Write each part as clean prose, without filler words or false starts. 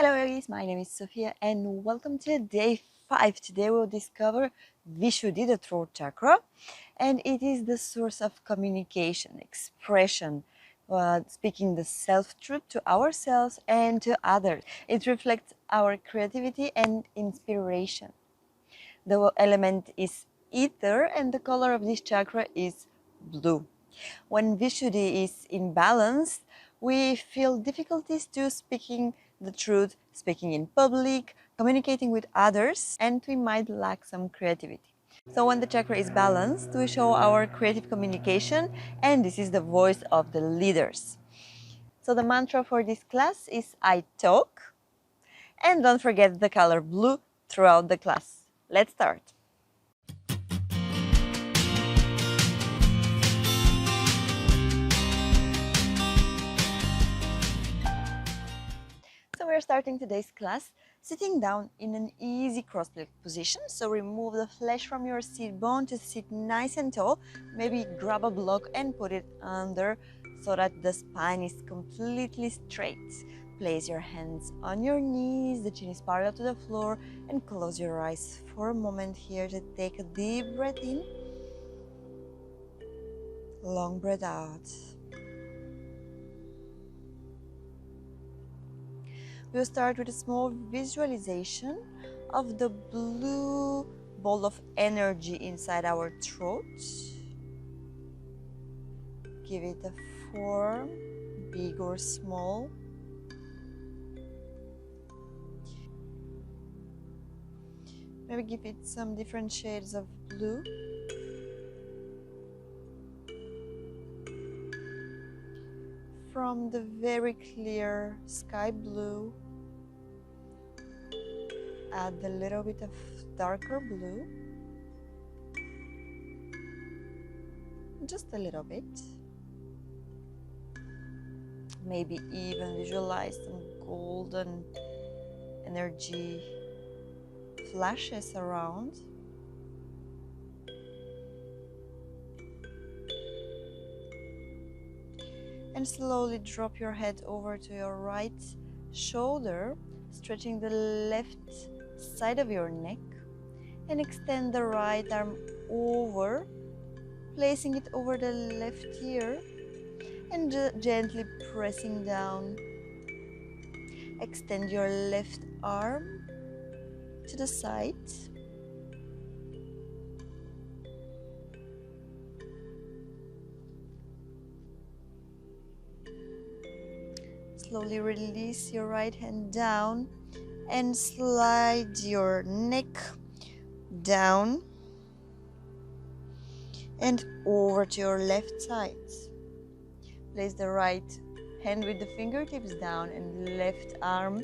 Hello yogis, my name is Sophia and welcome to day 5. Today we'll discover Vishuddhi, the throat chakra, and it is the source of communication, expression, speaking the self-truth to ourselves and to others. It reflects our creativity and inspiration. The element is ether and the color of this chakra is blue. When Vishuddhi is in balance, we feel difficulties to speaking the truth, speaking in public, communicating with others, and we might lack some creativity. So when the chakra is balanced, we show our creative communication, and this is the voice of the leaders. So the mantra for this class is I talk, and don't forget the color blue throughout the class. Let's start. So we're starting today's class sitting down in an easy cross-legged position. So remove the flesh from your seat bone to sit nice and tall. Maybe grab a block and put it under so that the spine is completely straight. Place your hands on your knees, the chin is parallel to the floor, and close your eyes for a moment here to take a deep breath in. Long breath out. We'll start with a small visualization of the blue ball of energy inside our throat. Give it a form, big or small. Maybe give it some different shades of blue. From the very clear sky blue, add a little bit of darker blue, just a little bit. Maybe even visualize some golden energy flashes around. And slowly drop your head over to your right shoulder, stretching the left side of your neck, and extend the right arm over, placing it over the left ear and gently pressing down. Extend your left arm to the side. Slowly release your right hand down and slide your neck down and over to your left side. Place the right hand with the fingertips down and left arm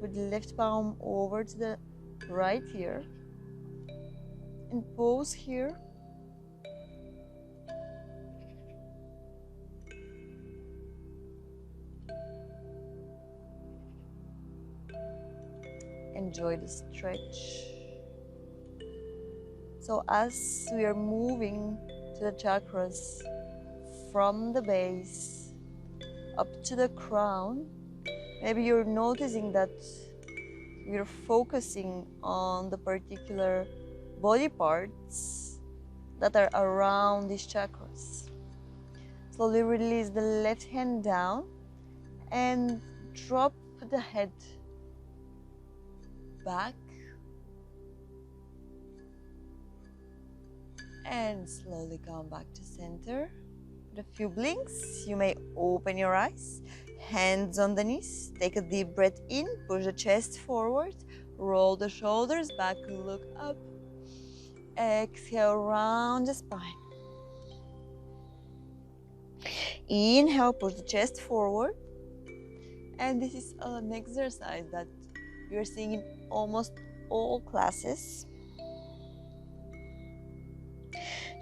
with left palm over to the right ear. And pause here. Enjoy the stretch. So as we are moving to the chakras from the base up to the crown, maybe you're noticing that we're focusing on the particular body parts that are around these chakras. Slowly release the left hand down and drop the head back and slowly come back to center. With a few blinks, you may open your eyes, hands on the knees, take a deep breath in, push the chest forward, roll the shoulders back, look up, exhale, round the spine. Inhale, push the chest forward, and this is an exercise that we are seeing in almost all classes.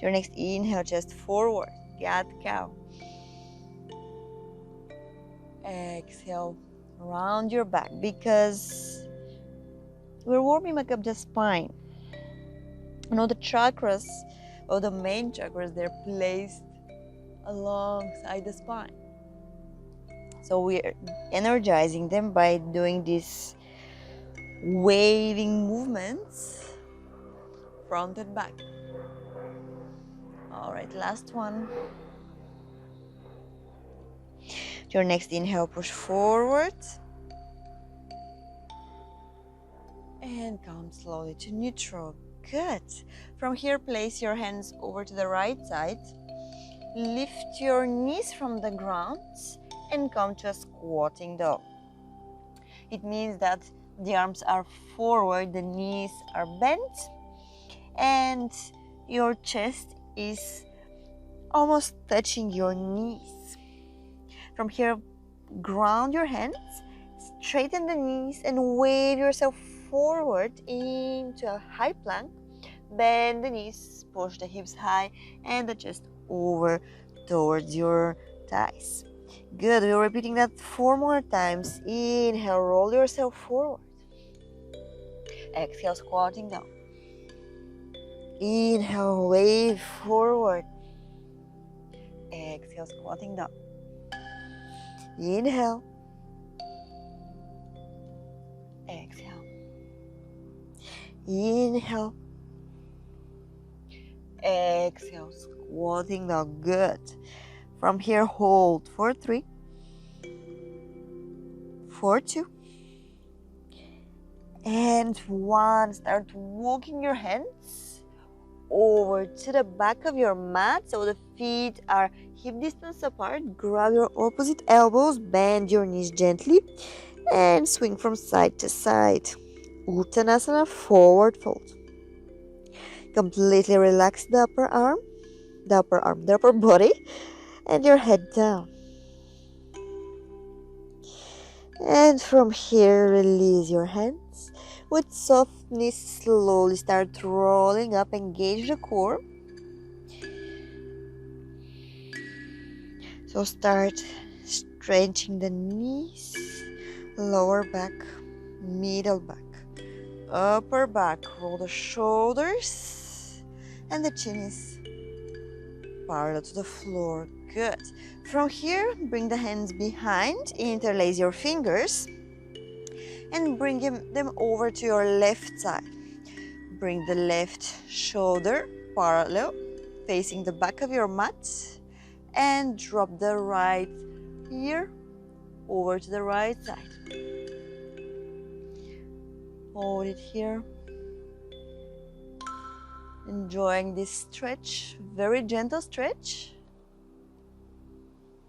Your next inhale, chest forward, cat cow. Exhale, round your back because we're warming back up the spine. You know, the chakras, or the main chakras, they're placed alongside the spine. So we're energizing them by doing these waving movements, front and back. All right, last one. Your next inhale, push forward. And come slowly to neutral. Good. From here, place your hands over to the right side. Lift your knees from the ground and come to a squatting dog. It means that the arms are forward, the knees are bent, and your chest is almost touching your knees. From here, ground your hands, straighten the knees, and wave yourself forward into a high plank. Bend the knees, push the hips high, and the chest over towards your thighs. Good. We're repeating that 4 more times. Inhale, roll yourself forward. Exhale, squatting down. Inhale, wave forward. Exhale, squatting down. Inhale. Exhale. Inhale. Exhale, squatting down. Good. From here, hold for 3, for 2, and 1. Start walking your hands over to the back of your mat so the feet are hip distance apart. Grab your opposite elbows, bend your knees gently, and swing from side to side. Uttanasana, forward fold. Completely relax the upper body, and your head down. And from here, release your hands. With softness, slowly start rolling up, engage the core. So start stretching the knees, lower back, middle back, upper back. Roll the shoulders, and the chin is parallel to the floor. Good. From here, bring the hands behind, interlace your fingers, and bring them over to your left side. Bring the left shoulder parallel, facing the back of your mat, and drop the right ear over to the right side. Hold it here. Enjoying this stretch, very gentle stretch.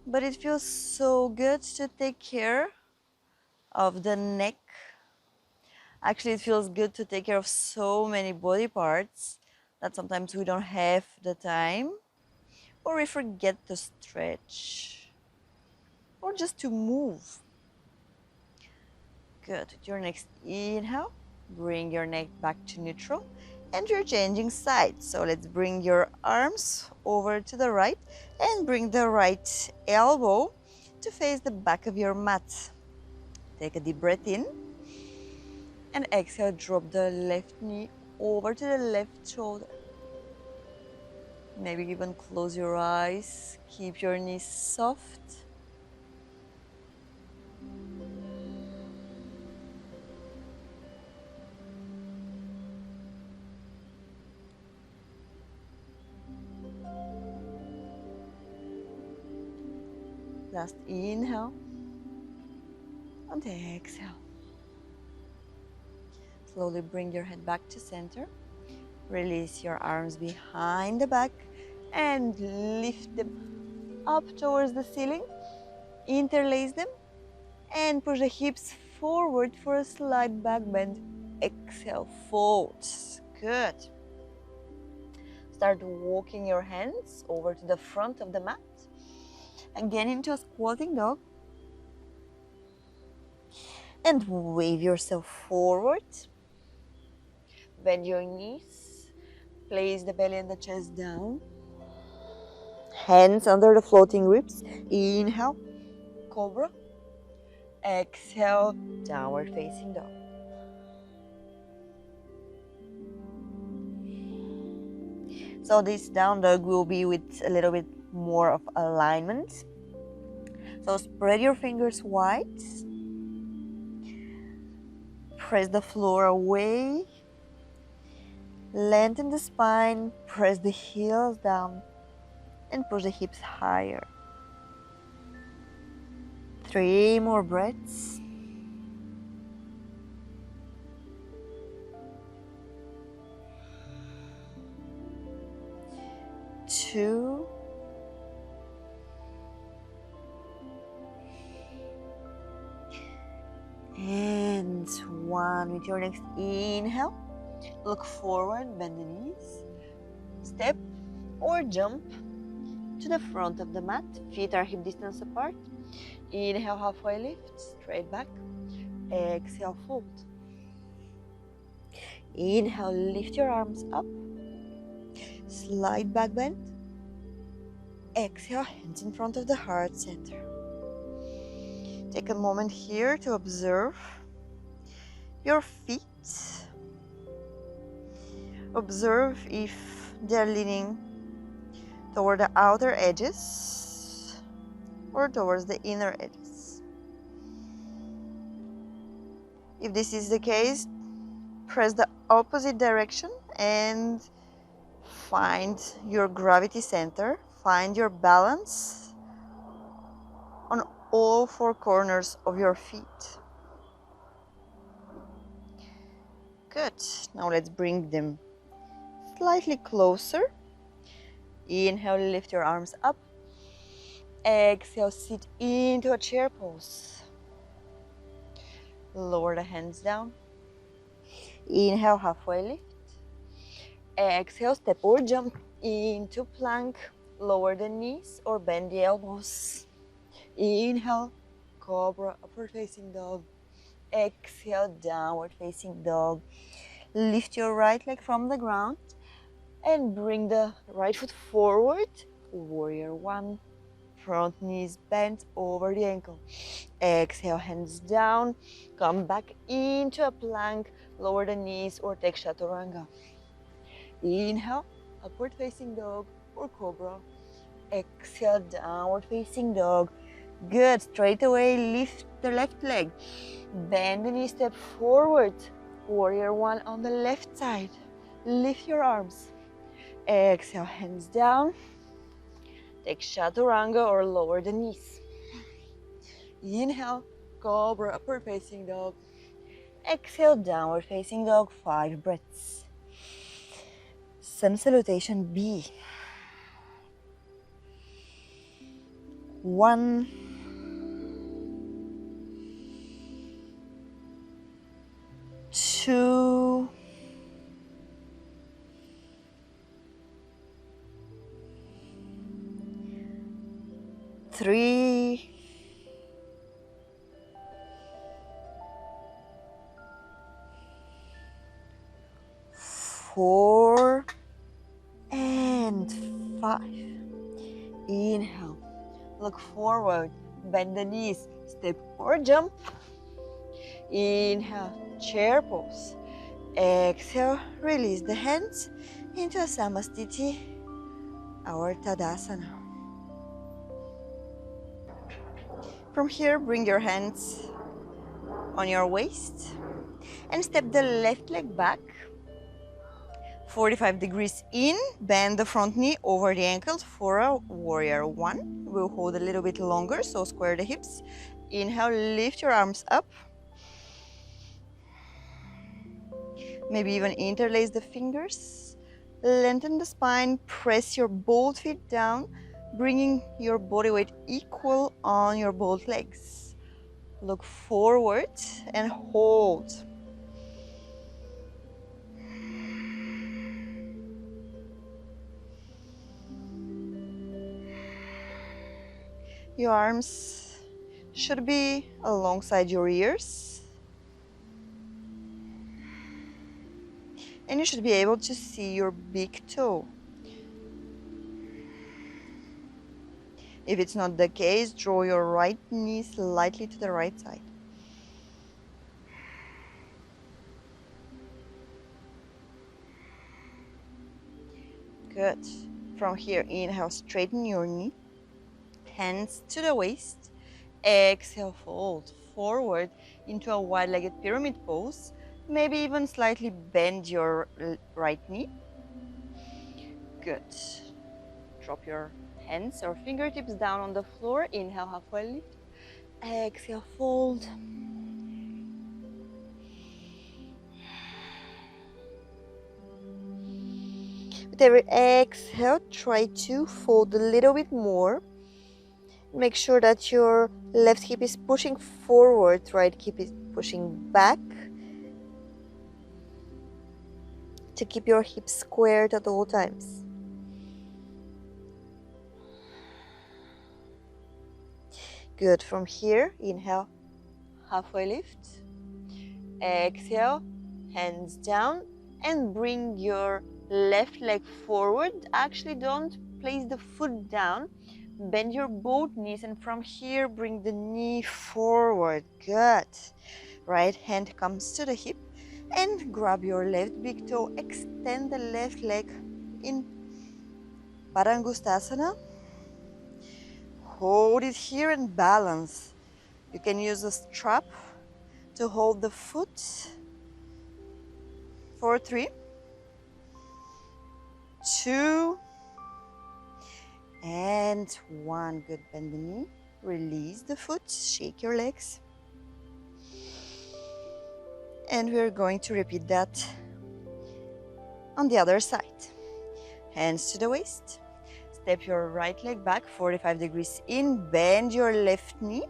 But it feels so good to take care of the neck. Actually, it feels good to take care of so many body parts that sometimes we don't have the time, or we forget to stretch, or just to move. Good. With your next inhale, bring your neck back to neutral, and you're changing sides. So let's bring your arms over to the right and bring the right elbow to face the back of your mat. Take a deep breath in, and exhale, drop the left knee over to the left shoulder. Maybe even close your eyes, keep your knees soft. Last inhale and exhale. Slowly bring your head back to center. Release your arms behind the back and lift them up towards the ceiling. Interlace them and push the hips forward for a slight back bend. Exhale, fold. Good. Start walking your hands over to the front of the mat. Again into a squatting dog. And wave yourself forward. Bend your knees. Place the belly and the chest down. Hands under the floating ribs. Inhale, cobra. Exhale, downward facing dog. So this down dog will be with a little bit more of alignment. So spread your fingers wide. Press the floor away. Lengthen the spine. Press the heels down. And push the hips higher. 3 more breaths. 2. And 1. With your next inhale, look forward, bend the knees, step or jump to the front of the mat. Feet are hip distance apart. Inhale, halfway lift, straight back. Exhale, fold. Inhale, lift your arms up. Slide back, bend. Exhale, hands in front of the heart center. Take a moment here to observe your feet. Observe if they're leaning toward the outer edges or towards the inner edges. If this is the case, press the opposite direction and find your gravity center. Find your balance on all 4 corners of your feet. Good. Now let's bring them slightly closer. Inhale, lift your arms up. Exhale, sit into a chair pose. Lower the hands down. Inhale, halfway lift. Exhale, step or jump into plank. Lower the knees or bend the elbows. Inhale, cobra, upward facing dog. Exhale, downward facing dog. Lift your right leg from the ground and bring the right foot forward. Warrior 1. Front knees bent over the ankle. Exhale, hands down. Come back into a plank. Lower the knees or take chaturanga. Inhale, upward facing dog or cobra. Exhale, downward facing dog. Good. Straight away, lift the left leg. Bend the knee, step forward. Warrior 1 on the left side. Lift your arms. Exhale, hands down. Take chaturanga or lower the knees. Inhale, cobra, upward facing dog. Exhale, downward facing dog. 5 breaths. Sun salutation B. 1. 2. 3. 4. And 5. Inhale. Look forward. Bend the knees. Step or jump. Inhale. Chair pose. Exhale. Release the hands into a Samastiti, our Tadasana. From here, bring your hands on your waist and step the left leg back 45 degrees in. Bend the front knee over the ankles for a warrior 1. We'll hold a little bit longer, so square the hips. Inhale, lift your arms up. Maybe even interlace the fingers. Lengthen the spine, press your both feet down, bringing your body weight equal on your both legs. Look forward and hold. Your arms should be alongside your ears. And you should be able to see your big toe. If it's not the case, draw your right knee slightly to the right side. Good. From here, inhale, straighten your knee. Hands to the waist. Exhale, fold forward into a wide-legged pyramid pose. Maybe even slightly bend your right knee. Good. Drop your hands or fingertips down on the floor. Inhale, halfway lift. Exhale, fold. With every exhale, try to fold a little bit more. Make sure that your left hip is pushing forward, right hip is pushing back. To keep your hips squared at all times. Good. From here, inhale, halfway lift. Exhale, hands down, and bring your left leg forward. Actually, don't place the foot down. Bend your both knees, and from here, bring the knee forward. Good. Right hand comes to the hip, and grab your left big toe. Extend the left leg in Padangusthasana. Hold it here and balance. You can use a strap to hold the foot for 3, 2, and 1. Good. Bend the knee. Release the foot. Shake your legs. And we're going to repeat that on the other side. Hands to the waist. Step your right leg back 45 degrees in. Bend your left knee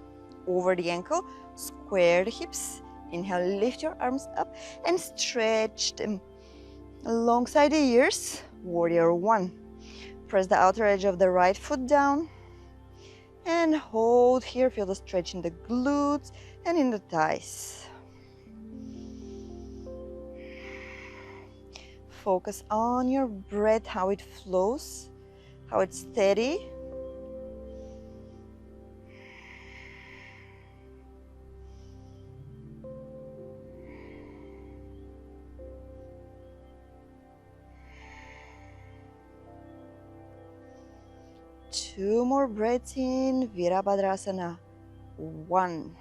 over the ankle. Square the hips. Inhale, lift your arms up and stretch them alongside the ears. Warrior 1. Press the outer edge of the right foot down and hold here. Feel the stretch in the glutes and in the thighs. Focus on your breath, how it flows, how it's steady. Two more breaths in Virabhadrasana. 1.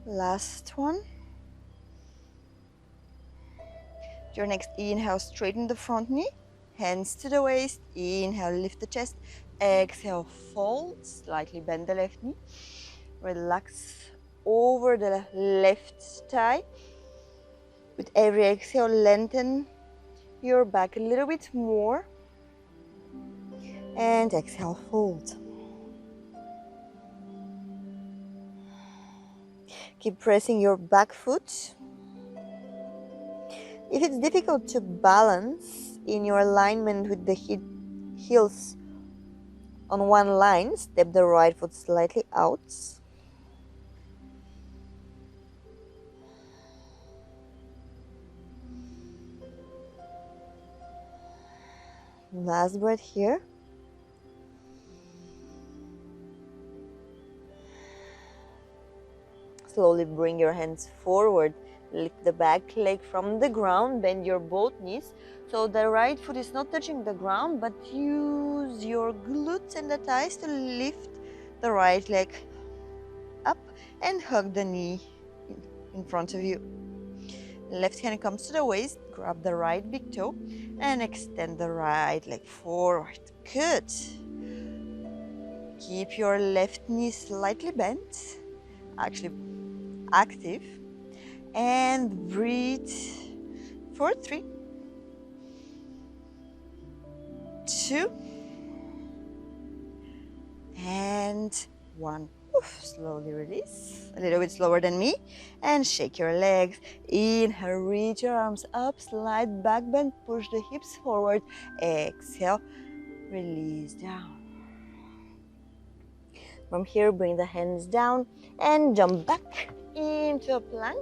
Last one. Your next inhale, straighten the front knee. Hands to the waist. Inhale, lift the chest. Exhale, fold. Slightly bend the left knee. Relax over the left thigh. With every exhale, lengthen your back a little bit more. And exhale, fold. Keep pressing your back foot. If it's difficult to balance in your alignment with the heels on one line, step the right foot slightly out. Last breath here. Slowly bring your hands forward. Lift the back leg from the ground. Bend your both knees. So the right foot is not touching the ground, but use your glutes and the thighs to lift the right leg up and hug the knee in front of you. Left hand comes to the waist. Grab the right big toe and extend the right leg forward. Good. Keep your left knee slightly bent, actually active, and breathe for 3, 2, and 1. Slowly release, a little bit slower than me, and shake your legs. Inhale, reach your arms up, slide back, bend, push the hips forward. Exhale, release down. From here, bring the hands down and jump back into a plank.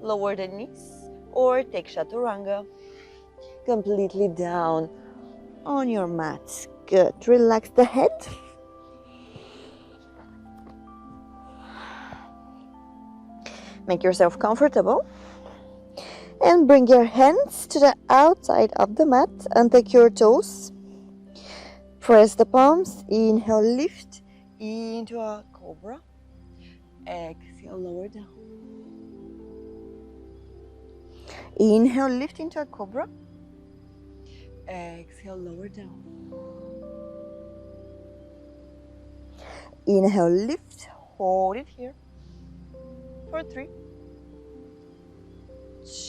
Lower the knees or take Chaturanga. Completely down on your mat. Good. Relax the head. Make yourself comfortable. And bring your hands to the outside of the mat and take your toes. Press the palms. Inhale, lift into a cobra. Exhale, lower down. Inhale, lift into a cobra. Exhale, lower down. Inhale, lift. Hold it here. For 3,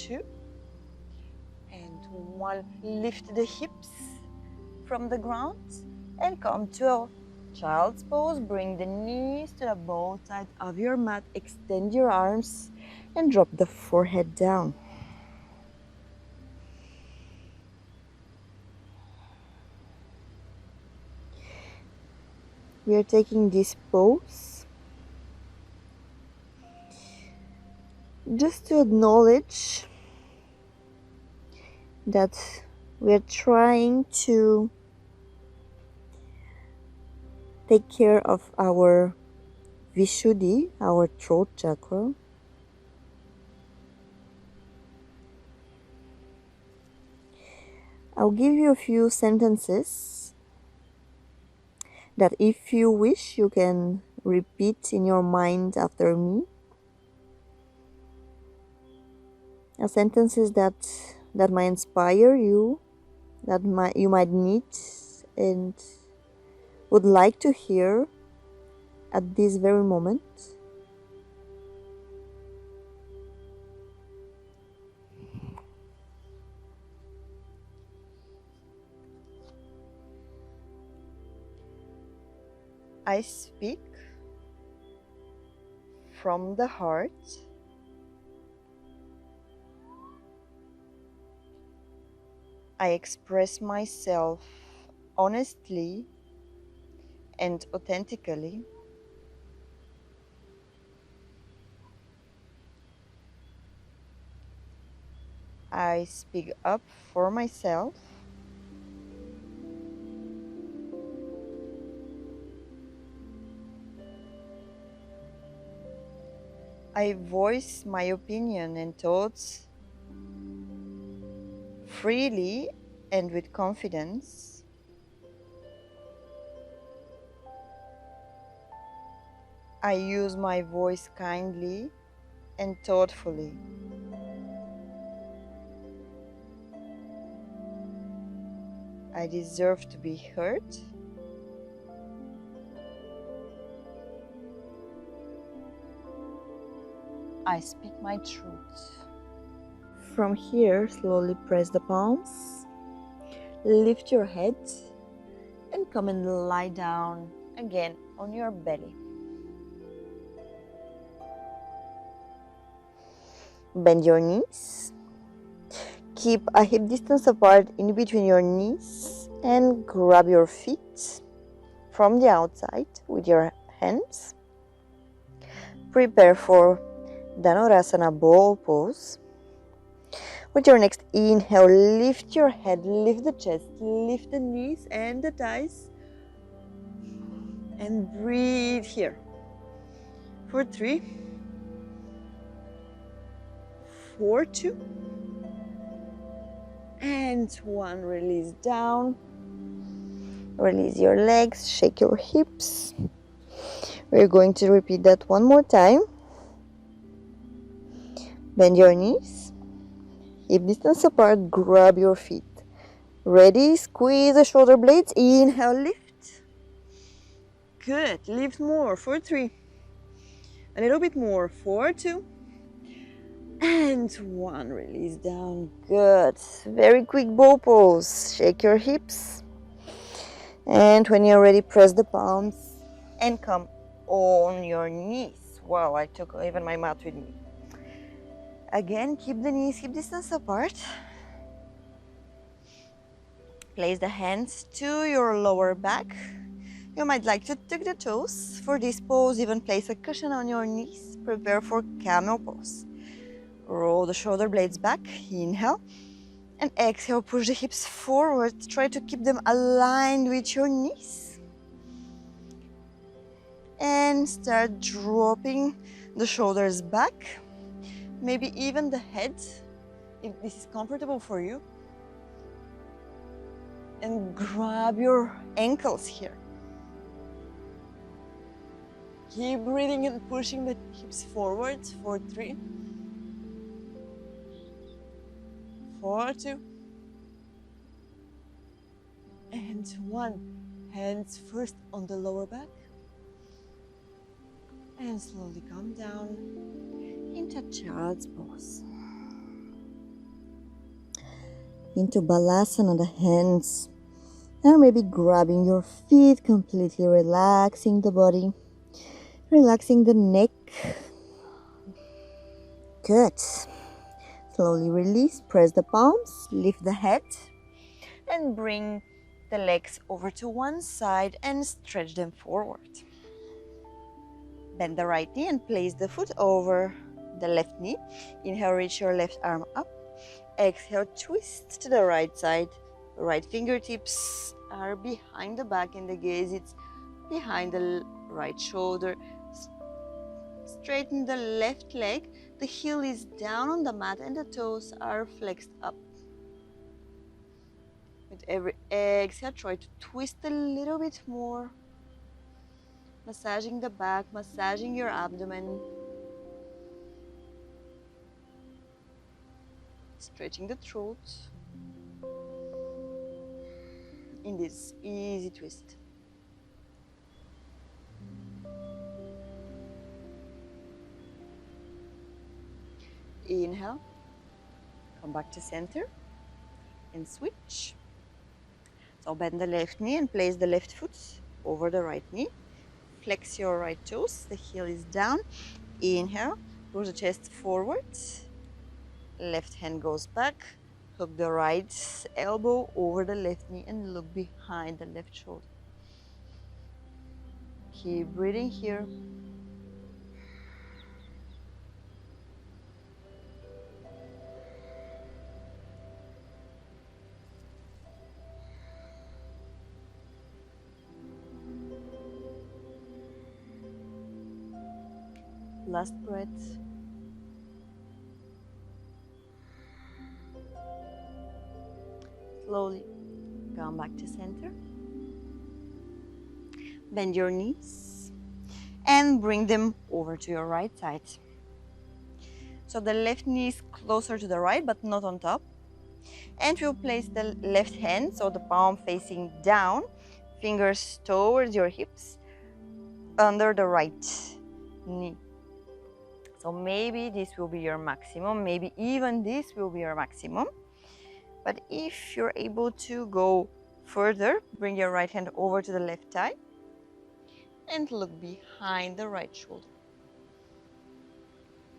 2, and 1. Lift the hips from the ground and come to a child's pose. Bring the knees to the both sides of your mat. Extend your arms and drop the forehead down. We are taking this pose just to acknowledge that we are trying to take care of our Vishuddhi, our throat chakra. I'll give you a few sentences that if you wish you can repeat in your mind after me. Sentences that might inspire you, that you might need and would like to hear at this very moment. I speak from the heart. I express myself honestly and authentically. I speak up for myself. I voice my opinion and thoughts freely and with confidence. I use my voice kindly and thoughtfully. I deserve to be heard. I speak my truth. From here, slowly press the palms, lift your head, and come and lie down again on your belly. Bend your knees. Keep a hip distance apart in between your knees and grab your feet from the outside with your hands. Prepare for Dhanurasana ball pose. With your next inhale, lift your head, lift the chest, lift the knees and the thighs. And breathe here. For 3, 4, 2, and 1. Release down. Release your legs, shake your hips. We're going to repeat that one more time. Bend your knees. Hip distance apart, grab your feet. Ready? Squeeze the shoulder blades. Inhale, lift. Good. Lift more. For 3. A little bit more. For 2. And 1. Release down. Good. Very quick bow pose. Shake your hips. And when you're ready, press the palms and come on your knees. Wow, I took even my mat with me. Again, keep the knees hip distance apart. Place the hands to your lower back. You might like to tuck the toes. For this pose, even place a cushion on your knees. Prepare for camel pose. Roll the shoulder blades back. Inhale. And exhale, push the hips forward. Try to keep them aligned with your knees. And start dropping the shoulders back. Maybe even the head if this is comfortable for you. And grab your ankles here. Keep breathing and pushing the hips forwards for 3, 4, 2, and 1. Hands first on the lower back. And slowly come down into child's pose. Into balasana on the hands. And maybe grabbing your feet, completely relaxing the body. Relaxing the neck. Good. Slowly release, press the palms, lift the head. And bring the legs over to one side and stretch them forward. Bend the right knee and place the foot over the left knee. Inhale, reach your left arm up. Exhale, twist to the right side. Right fingertips are behind the back and the gaze is behind the right shoulder. Straighten the left leg. The heel is down on the mat and the toes are flexed up. With every exhale, try to twist a little bit more. Massaging the back, massaging your abdomen. Stretching the throat in this easy twist. Inhale, come back to center and switch. So bend the left knee and place the left foot over the right knee. Flex your right toes, the heel is down. Inhale, push the chest forward. Left hand goes back. Hook the right elbow over the left knee and look behind the left shoulder. Keep breathing here. Last breath. Slowly come back to center. Bend your knees and bring them over to your right side. So the left knee is closer to the right but not on top. And we'll place the left hand, so the palm facing down, fingers towards your hips, under the right knee. So maybe this will be your maximum, maybe even this will be your maximum. But if you're able to go further, bring your right hand over to the left thigh and look behind the right shoulder.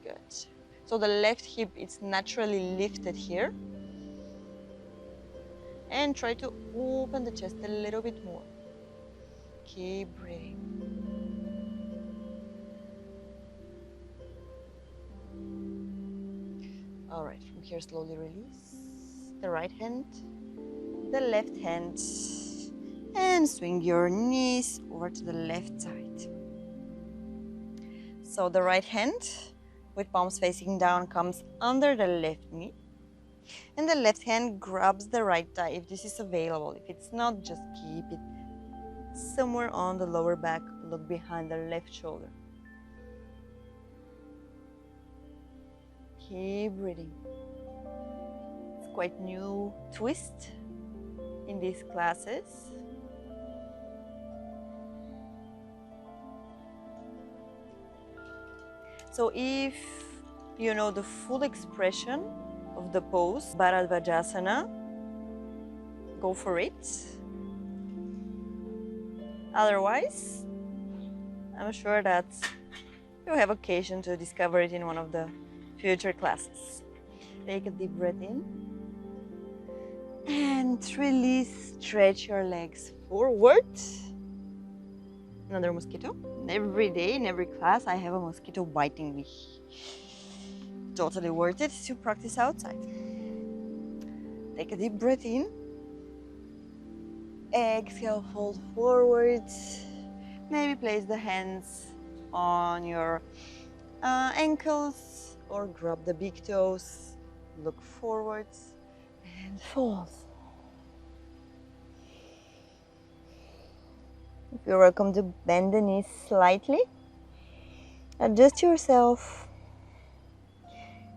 Good. So the left hip is naturally lifted here. And try to open the chest a little bit more. Keep breathing. All right, from here slowly release the right hand, the left hand, and swing your knees over to the left side. So the right hand with palms facing down comes under the left knee. And the left hand grabs the right thigh if this is available. If it's not, just keep it somewhere on the lower back. Look behind the left shoulder. Keep breathing. It's quite new twist in these classes. So if you know the full expression of the pose, Bharadvajasana, go for it. Otherwise, I'm sure that you have occasion to discover it in one of the future classes. Take a deep breath in and release. Stretch your legs forward. Another mosquito. Every day, in every class, I have a mosquito biting me. Totally worth it to practice outside. Take a deep breath in. Exhale, fold forward. Maybe place the hands on your ankles or grab the big toes Look forwards and fold. You're welcome to bend the knees slightly. Adjust yourself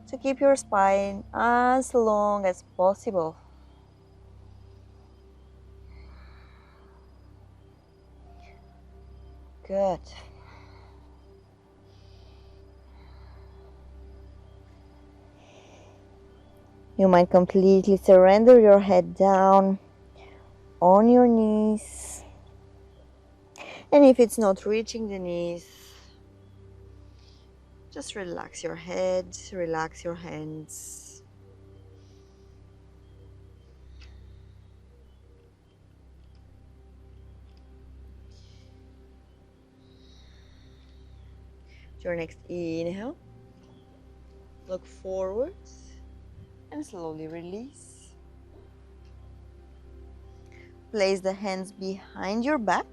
to keep your spine as long as possible. Good. You might completely surrender your head down on your knees. And if it's not reaching the knees, just relax your head, relax your hands. Your next inhale, look forwards and slowly release. Place the hands behind your back,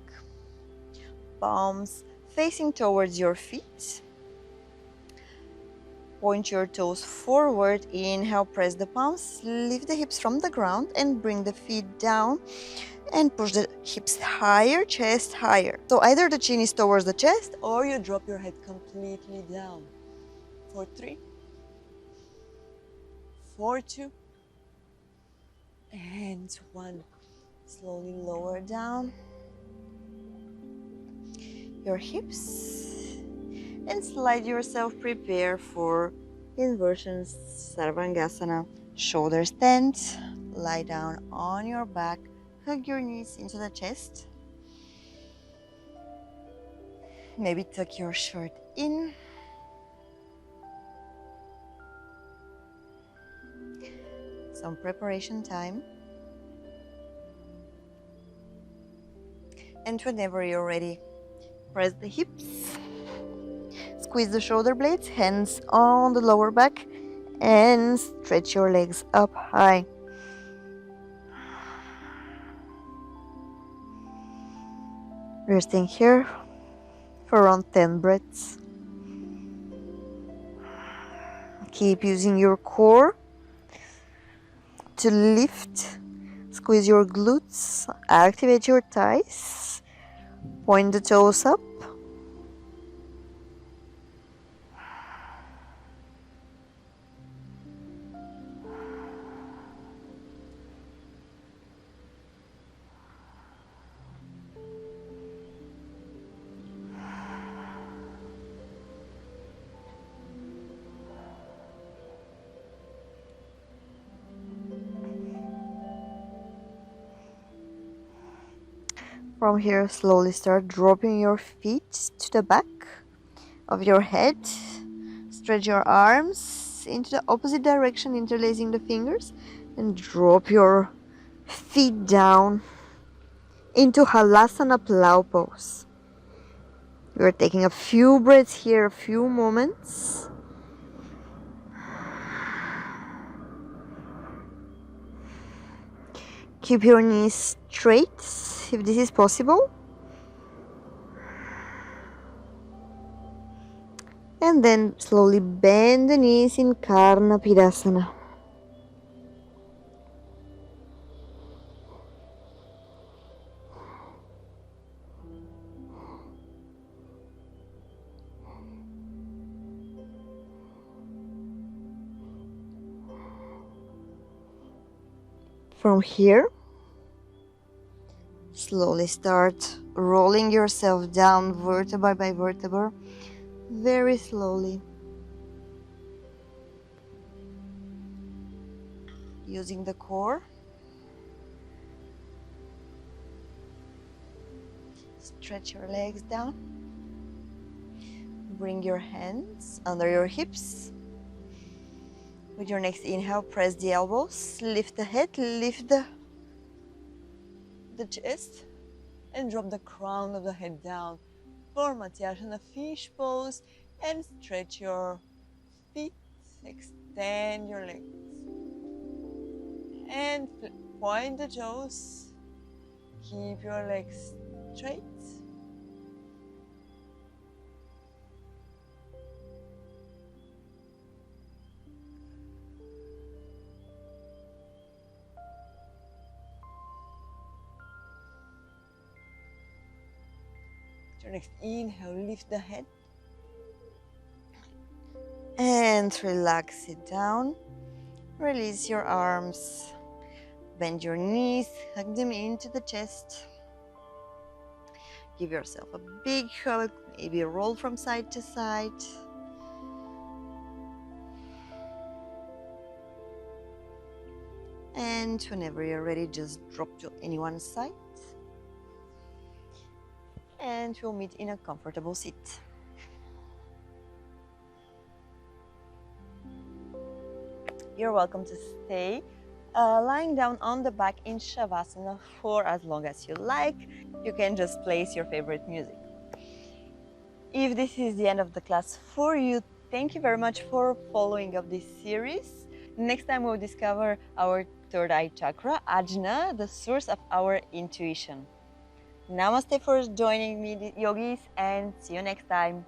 palms facing towards your feet. Point your toes forward. Inhale, press the palms, lift the hips from the ground and bring the feet down and push the hips higher, chest higher. So either the chin is towards the chest or you drop your head completely down. For 3, for 2, and 1. Slowly lower down your hips and slide yourself. Prepare for inversion Sarvangasana. Shoulders stand, lie down on your back, hug your knees into the chest. Maybe tuck your shirt in. Some preparation time. And whenever you're ready, press the hips, squeeze the shoulder blades, hands on the lower back, and stretch your legs up high. We're staying here for around 10 breaths. Keep using your core to lift, squeeze your glutes, activate your thighs, point the toes up. From here, slowly start dropping your feet to the back of your head. Stretch your arms into the opposite direction, interlacing the fingers, and drop your feet down into Halasana Plow Pose. We're taking a few breaths here, a few moments. Keep your knees straight if this is possible. And then slowly bend the knees in Karna Pidasana. From here, slowly start rolling yourself down vertebra by vertebra, very slowly. Using the core. Stretch your legs down. Bring your hands under your hips. With your next inhale, press the elbows, lift the head, lift the chest, and drop the crown of the head down for Matsyasana fish pose, and stretch your feet, extend your legs, and point the toes. Keep your legs straight. Your next inhale, lift the head. And relax it down. Release your arms. Bend your knees, hug them into the chest. Give yourself a big hug, maybe roll from side to side. And whenever you're ready, just drop to any one side. And we'll meet in a comfortable seat. You're welcome to stay lying down on the back in Shavasana for as long as you like. You can just place your favorite music. If this is the end of the class for you, thank you very much for following up this series. Next time we'll discover our third eye chakra, Ajna, the source of our intuition. Namaste for joining me, yogis, and see you next time.